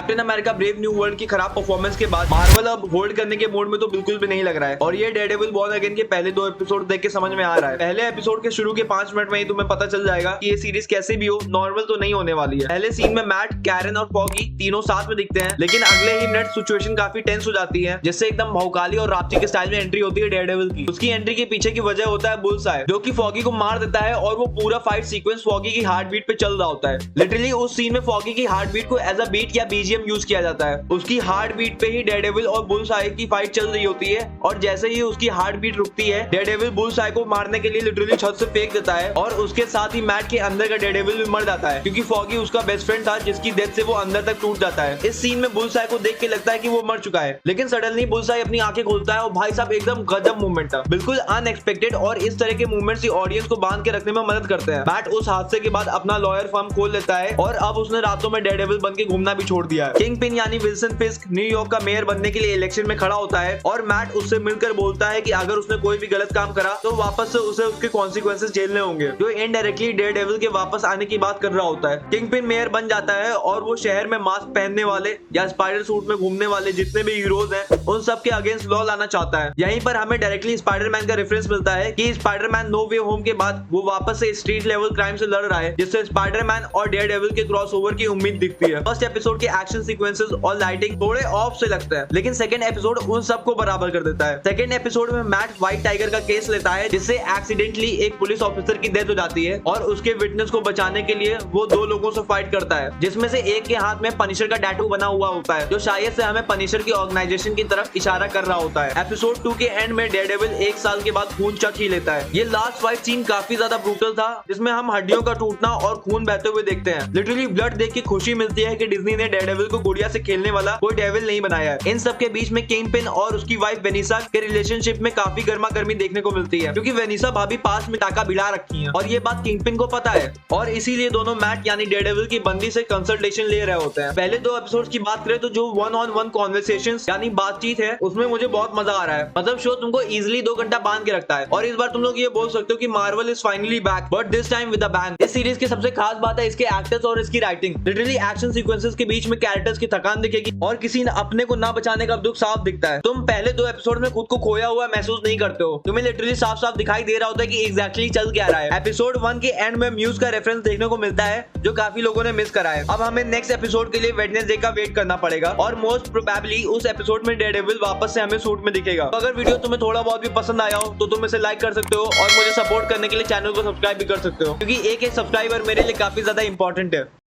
Captain America brave new world की खराब performance के बाद मार्वल अब होल्ड करने के मूड में तो बिल्कुल भी नहीं लग रहा है और ये डेयरडेविल बॉर्न अगेन के पहले 2 एपिसोड देख के समझ में आ रहा है। पहले एपिसोड के शुरू के 5 मिनट में ही तुम्हें पता चल जाएगा कि ये सीरीज कैसे भी हो नॉर्मल तो नहीं होने वाली है। पहले सीन में मैट, कैरन और फॉगी तीनों साथ में दिखते हैं, लेकिन अगले ही मिनट सिचुएशन काफी टेंस हो जाती है, जिससे एकदम भौकाली और राप्ती के स्टाइल में एंट्री होती है डेयरडेविल की। उसकी एंट्री के पीछे की वजह होता है बुल्सआई, जो कि फॉगी को मार देता है और वो पूरा फाइट सीक्वेंस फॉगी की हार्ट बीट पे चल रहा होता है। लिटरली उस सीन में फॉगी की हार्ट बीट को एज अ बीट या बीजीएम यूज किया जाता है। उसकी हार्ट बीट पे ही डेयरडेविल और बुल्सआई की फाइट चल रही होती है और जैसे ही उसकी हार्ट बीट रुकती है डेयरडेविल बुल्सआई को मारने के लिए लिटरली छत से फेंक देता है और उसके साथ ही मैट के अंदर का डेयरडेविल भी मर जाता है, क्योंकि फॉगी उसका बेस्ट फ्रेंड था जिसकी डेथ से वो अंदर तक टूट जाता है। इस सीन में बुल्सआई को देख के लगता है कि वो मर चुका है, लेकिन सडनली बुल्सआई अपनी आंखें खोलता है और भाई साहब एकदम गजब मूवमेंट था, बिल्कुल अनएक्सपेक्टेड, और इस तरह के मूवमेंट्स ही ऑडियंस को बांध के रखने में मदद करते हैं। मैट उस हादसे के बाद अपना लॉयर फर्म खोल लेता है और अब उसने रातों में डेयरडेविल बन के घूमना भी छोड़ दिया है। किंगपिन यानी विल्सन फिस्क न्यूयॉर्क का मेयर बनने के लिए इलेक्शन में खड़ा होता है और मैट उससे मिलकर बोलता है कि अगर उसने कोई भी गलत काम करा तो वापस से उसे उसके कॉन्सिक्वेंसेस झेलने होंगे, जो इनडायरेक्टली डेयरडेविल के वापस आने की बात कर रहा होता है। किंगपिन मेयर बन जाता है और वो शहर में मास्क पहनने वाले या स्पाइडर सूट में घूमने वाले जितने भी हीरोज हैं उन सब के अगेंस्ट लॉ लाना चाहता है। यहीं पर हमें डायरेक्टली स्पाइडरमैन का रेफरेंस मिलता है कि स्पाइडरमैन नो वे होम के बाद वो वापस से स्ट्रीट लेवल क्राइम से लड़ रहा है, जिससे स्पाइडरमैन और डेयरडेविल के क्रॉसओवर की उम्मीद दिखती है। फर्स्ट एपिसोड के एक्शन सीक्वेंसेस और लाइटिंग थोड़े ऑफ से लगते हैं, लेकिन सेकंड एपिसोड उन सबको बराबर कर देता है। सेकंड एपिसोड में मैट व्हाइट टाइगर का केस लेता है, जिससे एक्सीडेंटली एक पुलिस ऑफिसर की डेथ हो जाती है और उसके विटनेस को बचाने के लिए वो 2 लोगों से फाइट करता है, जिसमें से एक के हाथ में पनिशर का टैटू बना हुआ होता है, जो शायद से हमें पनिशर की ऑर्गेनाइजेशन की तरफ इशारा कर रहा होता है। एपिसोड 2 के एंड में डेयरडेविल 1 साल के बाद खून चख ही लेता है। ये लास्ट फाइट सीन काफी ज्यादा ब्रूटल था, जिसमें हम हड्डियों का टूटना और खून बहते हुए देखते हैं। लिटरली ब्लड देख के खुशी मिलती है कि डिज्नी ने डेयरडेविल को गुड़िया से खेलने वाला कोई डेविल नहीं बनाया है। इन सब के बीच में किंगपिन और उसकी वाइफ वेनिसा के रिलेशनशिप में काफी गर्मा गर्मी देखने को मिलती है, क्योंकि वेनिसा भाभी पास में टाका भिड़ा रखी है और ये बात किंगपिन को पता है और इसीलिए दोनों मैट यानी डेयरडेविल की बंदी से कंसल्टेशन ले रहे होते हैं। पहले 2 एपिसोड्स की बात करें तो जो 1-on-1 कॉन्वर्सेशंस यानी बातचीत है उसमें मुझे बहुत मजा आ रहा है। मतलब शो तुमको इजिली 2 घंटा बांध के रखता है और इस बार तुम लोग ये बोल सकते हो कि Marvel is finally back, but this time with a bang. इस सीरीज की सबसे खास बात है इसके एक्टर्स और इसकी राइटिंग। लिटरली एक्शन सीक्वेंसेस के बीच में कैरेक्टर्स की थकान दिखेगी और किसी ने अपने को ना बचाने का दुख साफ दिखता है। तुम पहले 2 एपिसोड में खुद को खोया हुआ महसूस नहीं करते हो, तुम्हें लिटरली साफ साफ दिखाई दे रहा होता है कि एग्जैक्टली चल क्या रहा है। एपिसोड 1 के एंड में म्यूज का रेफरेंस देखने को मिलता है, जो काफी लोगों ने मिस करा है। अब हमें नेक्स्ट एपिसोड के लिए वेडनेसडे का वेट करना पड़ेगा और मोस्ट प्रोबेबली उस एपिसोड में डेयरडेविल वापस से हमें सूट में दिखेगा। तो अगर वीडियो तुम्हें थोड़ा बहुत भी पसंद आया हो तो तुम इसे लाइक कर सकते हो और मुझे सपोर्ट करने के लिए चैनल को सब्सक्राइब भी कर सकते हो, क्योंकि एक सब्सक्राइबर मेरे लिए काफी ज्यादा इंपॉर्टेंट है।